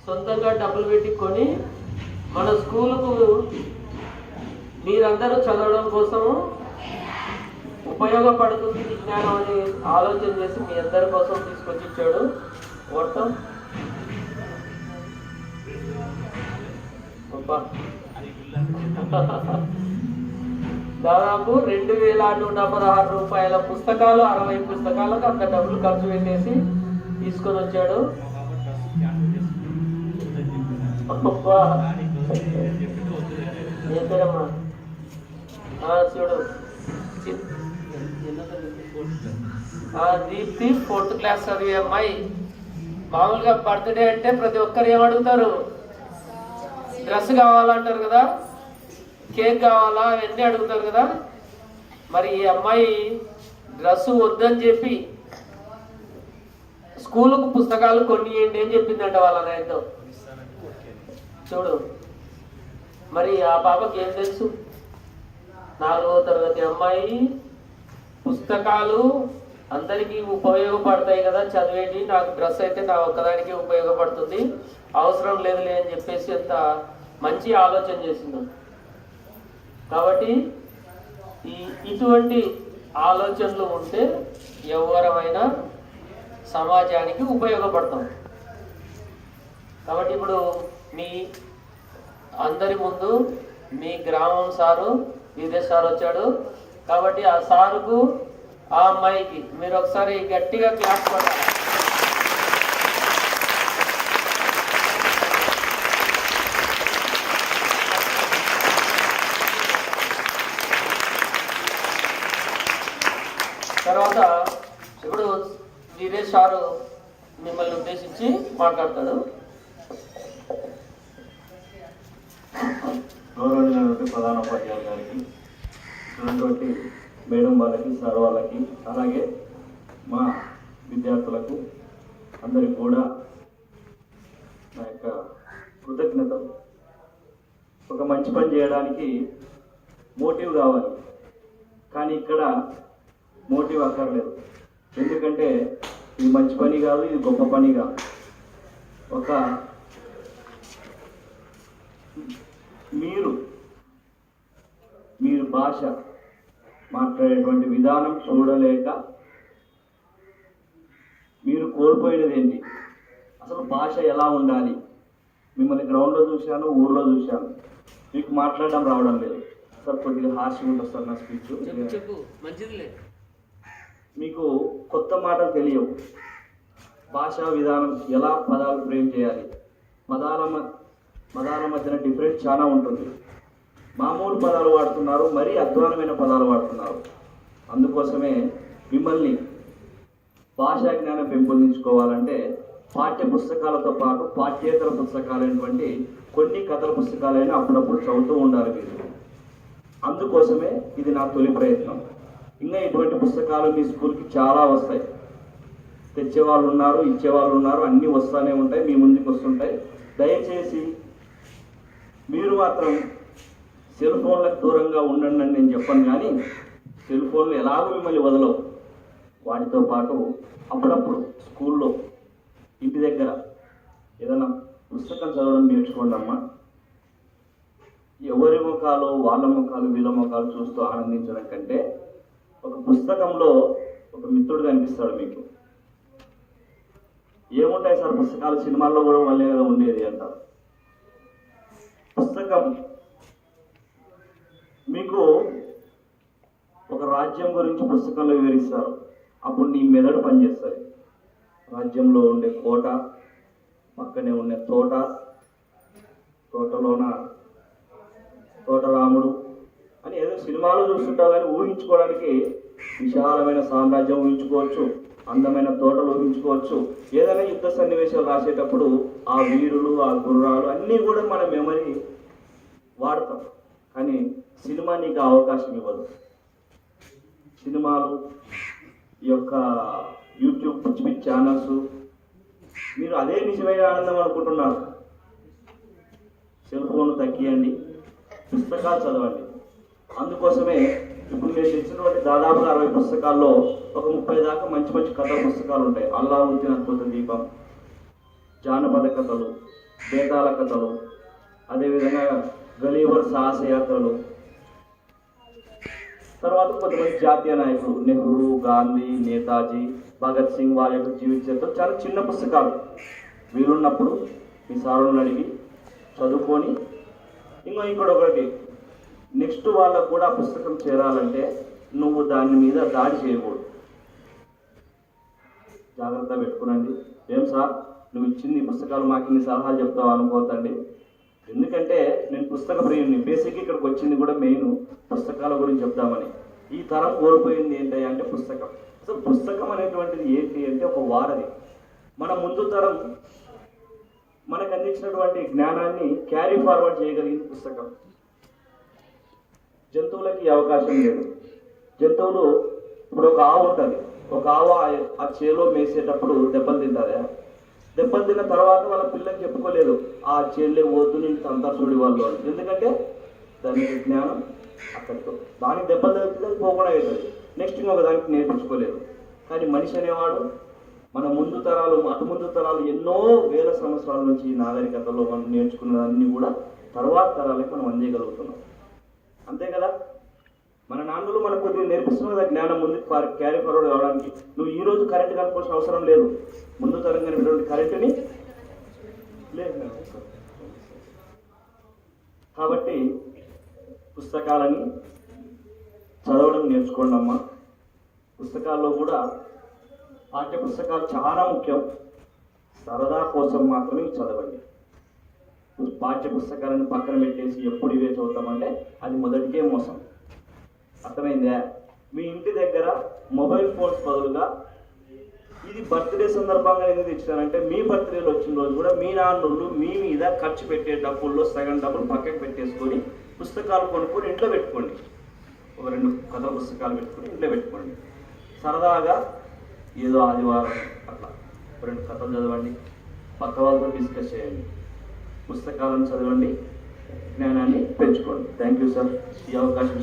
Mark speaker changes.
Speaker 1: సొంతంగా డబ్బులు పెట్టి కొని మన స్కూలుకు మీరందరూ చదవడం కోసము ఉపయోగపడుతుంది విజ్ఞానం అని ఆలోచన చేసి మీ అందరి కోసం తీసుకొచ్చి ఇచ్చాడు. మొత్తం దాదాపు 2116 రూపాయల పుస్తకాలు, 60 పుస్తకాలకు అంత డబ్బులు ఖర్చు పెట్టేసి తీసుకొని వచ్చాడు. చూడు దీప్తి 4th క్లాస్ చదివే అమ్మాయి. మామూలుగా బర్త్డే అంటే ప్రతి ఒక్కరు ఏమడుగుతారు? డ్రెస్ కావాలంటారు కదా, కేక్ కావాలా, అవన్నీ అడుగుతారు కదా. మరి ఈ అమ్మాయి డ్రెస్ వద్దని చెప్పి స్కూలుకు పుస్తకాలు కొనియండి అని చెప్పిందంట వాళ్ళ నాయనతో. చూడు మరి ఆ పాపకి ఏం తెలుసు? 4వ తరగతి అమ్మాయి. పుస్తకాలు అందరికీ ఉపయోగపడతాయి కదా చదివేటి, నాకు డ్రెస్ అయితే నా ఒక్కదానికి ఉపయోగపడుతుంది, అవసరం లేదులే అని చెప్పేసి ఎంత మంచి ఆలోచన చేసింది. కాబట్టి ఇటువంటి ఆలోచనలు ఉంటే ఎవరమైనా సమాజానికి ఉపయోగపడతాం. కాబట్టి ఇప్పుడు మీ అందరి ముందు మీ గ్రామం సారు విదేశ్ సార్ వచ్చాడు. కాబట్టి ఆ సారుకు ఆ అమ్మాయికి మీరు ఒకసారి గట్టిగా క్లాస్ కొట్టాలి. తర్వాత ఇప్పుడు వీరేష్ సారు మిమ్మల్ని ఉద్దేశించి మాట్లాడతాడు.
Speaker 2: గౌరవనీయులైనటువంటి ప్రధాన ఉపాధ్యాయులు గారికి, ఉన్నటువంటి మేడం వాళ్ళకి, సార్ వాళ్ళకి, అలాగే మా విద్యార్థులకు అందరికి కూడా నా యొక్క కృతజ్ఞతలు. ఒక మంచి పని చేయడానికి మోటివ్ కావాలి, కానీ ఇక్కడ మోటివ్ అక్కర్లేదు. ఎందుకంటే ఇది మంచి పని కాదు, ఇది గొప్ప పని కాదు. ఒక మీరు భాష మాట్లాడేటువంటి విధానం చూడలేక మీరు కోల్పోయినది ఏంటి? అసలు భాష ఎలా ఉండాలి? మిమ్మల్ని గ్రౌండ్లో చూశాను, ఊర్లో చూశాను, మీకు మాట్లాడడం రావడం లేదు. సార్ కొద్దిగా హార్ష్గా ఉంటుంది సార్ నా స్పీచ్. మీకు కొత్త మాటలు తెలియవు. భాషా విధానం ఎలా పదాలు ఫ్రేమ్ చేయాలి, పదాల మధ్యన డిఫరెన్స్ చాలా ఉంటుంది. మామూలు పదాలు వాడుతున్నారు, మరీ అధ్వానమైన పదాలు వాడుతున్నారు. అందుకోసమే మిమ్మల్ని భాషా జ్ఞానం పెంపొందించుకోవాలంటే పాఠ్య పుస్తకాలతో పాటు పాఠ్యేతర పుస్తకాలైనటువంటి కొన్ని కథల పుస్తకాలైనా అప్పుడప్పుడు చదువుతూ ఉండాలి మీరు. అందుకోసమే ఇది నా తొలి ప్రయత్నం. ఇంకా ఇటువంటి పుస్తకాలు మీ స్కూల్కి చాలా వస్తాయి. తెచ్చేవాళ్ళు ఉన్నారు, ఇచ్చేవాళ్ళు ఉన్నారు, అన్నీ వస్తూనే ఉంటాయి, మీ ముందుకు వస్తుంటాయి. దయచేసి మీరు మాత్రం సెల్ ఫోన్లకు దూరంగా ఉండండి అని నేను చెప్పను, కానీ సెల్ ఫోన్లు ఎలాగో మిమ్మల్ని వదలవు. వాటితో పాటు అప్పుడప్పుడు స్కూల్లో, ఇంటి దగ్గర ఏదైనా పుస్తకం చదవడం నేర్చుకోండి అమ్మా. ఎవరి ముఖాలు, వాళ్ళ ముఖాలు, వీళ్ళ ముఖాలు చూస్తూ ఆనందించడం కంటే ఒక పుస్తకంలో ఒక మిత్రుడు కనిపిస్తాడు మీకు. ఏముంటాయి సార్ పుస్తకాలు, సినిమాల్లో కూడా వాళ్ళే కదా ఉండేది అంటారు. పుస్తకం మీకు ఒక రాజ్యం గురించి పుస్తకంలో వివరిస్తారు. అప్పుడు నీ మెదడు పనిచేస్తుంది. రాజ్యంలో ఉండే కోట, పక్కనే ఉండే తోటలోన తోటరాముడు అని ఏదో సినిమాలో చూస్తుంటావు, కానీ ఊహించుకోవడానికి విశాలమైన సామ్రాజ్యం ఊహించుకోవచ్చు, అందమైన తోటలు ఊహించుకోవచ్చు. ఏదైనా యుద్ధ సన్నివేశాలు రాసేటప్పుడు ఆ వీరులు, ఆ గుర్రాలు అన్నీ కూడా మన మెమరీ వాడతాం. కానీ సినిమా నీకు అవకాశం ఇవ్వదు. సినిమాలు, ఈ యొక్క యూట్యూబ్ పిచ్చి పిచ్చి ఛానల్స్, మీరు అదే నిజమైన ఆనందం అనుకుంటున్నారు. సెల్ ఫోన్ తగ్గియండి, పుస్తకాలు చదవండి. అందుకోసమే ఇప్పుడు నేను తెచ్చినటువంటి దాదాపు 60 పుస్తకాల్లో ఒక 30 దాకా మంచి మంచి కథల పుస్తకాలు ఉంటాయి. అల్లావుద్దీన్ అద్భుత దీపం, జానపద కథలు, బేతాళ కథలు, అదేవిధంగా గలీవర్ సాహసయాత్రలు, తర్వాత కొంతమంది జాతీయ నాయకులు నెహ్రూ, గాంధీ, నేతాజీ, భగత్ సింగ్ వారి యొక్క జీవిత చరిత్ర చాలా చిన్న పుస్తకాలు. వీలున్నప్పుడు మీ సారులను అడిగి చదువుకొని ఇంకొకటి నెక్స్ట్ వాళ్ళకు కూడా ఆ పుస్తకం చేరాలంటే నువ్వు దాని మీద దాడి చేయకూడదు. జాగ్రత్త పెట్టుకునండి. ఏం సార్ నువ్వు ఇచ్చింది ఈ పుస్తకాలు మాకు ఇన్ని సలహాలు చెప్తావు అనుకోవద్దండి. ఎందుకంటే నేను పుస్తక ప్రియుడిని. బేసిక్ ఇక్కడికి వచ్చింది కూడా మెయిన్ పుస్తకాల గురించి చెప్దామని. ఈ తరం కోల్పోయింది ఏంటి అంటే పుస్తకం. అసలు పుస్తకం అనేటువంటిది ఏంటి అంటే ఒక వారధి. మన ముందు తరం మనకు అందించినటువంటి జ్ఞానాన్ని క్యారీ ఫార్వర్డ్ చేయగలిగింది పుస్తకం. జంతువులకి అవకాశం లేదు. జంతువులు ఇప్పుడు ఒక ఆవు ఉంటుంది. ఒక ఆవు ఆ చేలో మేసేటప్పుడు దెబ్బలు తింటుందా? దెబ్బలు తిన్న తర్వాత వాళ్ళ పిల్లకి చెప్పుకోలేదు ఆ చేళ్ళే పోతు నేను తంతా చూడి వాళ్ళు. ఎందుకంటే దానికి జ్ఞానం అక్కడితో దానికి దెబ్బలు తగ్గుతుంది, పోకుండా అవుతుంది. నెక్స్ట్ ఇంకొక దానికి నేర్పించుకోలేదు. కానీ మనిషి అనేవాడు మన ముందు తరాలు అటు ముందు తరాలు ఎన్నో వేల సంవత్సరాల నుంచి నాగరికతలో మనం నేర్చుకున్నదాన్ని కూడా తర్వాత తరాలకు మనం అందేయగలుగుతున్నాం. అంతే కదా? మన నాన్నలు మనకు కొద్దిగా నేర్పిస్తున్న కదా జ్ఞానం ముందుకు క్యారీ ఫార్వర్డ్ కావడానికి. నువ్వు ఈ రోజు కరెంట్ కనుక్కోవాల్సిన అవసరం లేదు. ముందు తరం కనిపినటువంటి కరెంటుని లేదు. కాబట్టి పుస్తకాలని చదవడం నేర్చుకోండి అమ్మా. పుస్తకాల్లో కూడా పాఠ్య పుస్తకాలు చాలా ముఖ్యం. సరదా కోసం మాత్రమే చదవండి. పాఠ్య పుస్తకాలను పక్కన పెట్టేసి ఎప్పుడు ఇవే చదువుతామంటే అది మొదటికే మోసం. అర్థమైందా? మీ ఇంటి దగ్గర మొబైల్ ఫోన్స్ బదులుగా ఇది బర్త్డే సందర్భంగా ఎందుకు ఇచ్చానంటే మీ బర్త్డేలో వచ్చిన రోజు కూడా మీ నాన్నలు మీ మీద ఖర్చు పెట్టే డబ్బుల్లో సగం డబ్బులు పక్కకు పెట్టేసుకొని పుస్తకాలు కొనుక్కొని ఇంట్లో పెట్టుకోండి. ఒక 2 కథల పుస్తకాలు పెట్టుకొని ఇంట్లో పెట్టుకోండి. సరదాగా ఏదో ఆదివారం అట్లా 2 కథలు చదవండి. పక్క వాళ్ళతో డిస్కస్ చేయండి. పుస్తకాలను చదవండి, జ్ఞానాన్ని పెంచుకోండి. Thank you sir. ఈ అవకాశం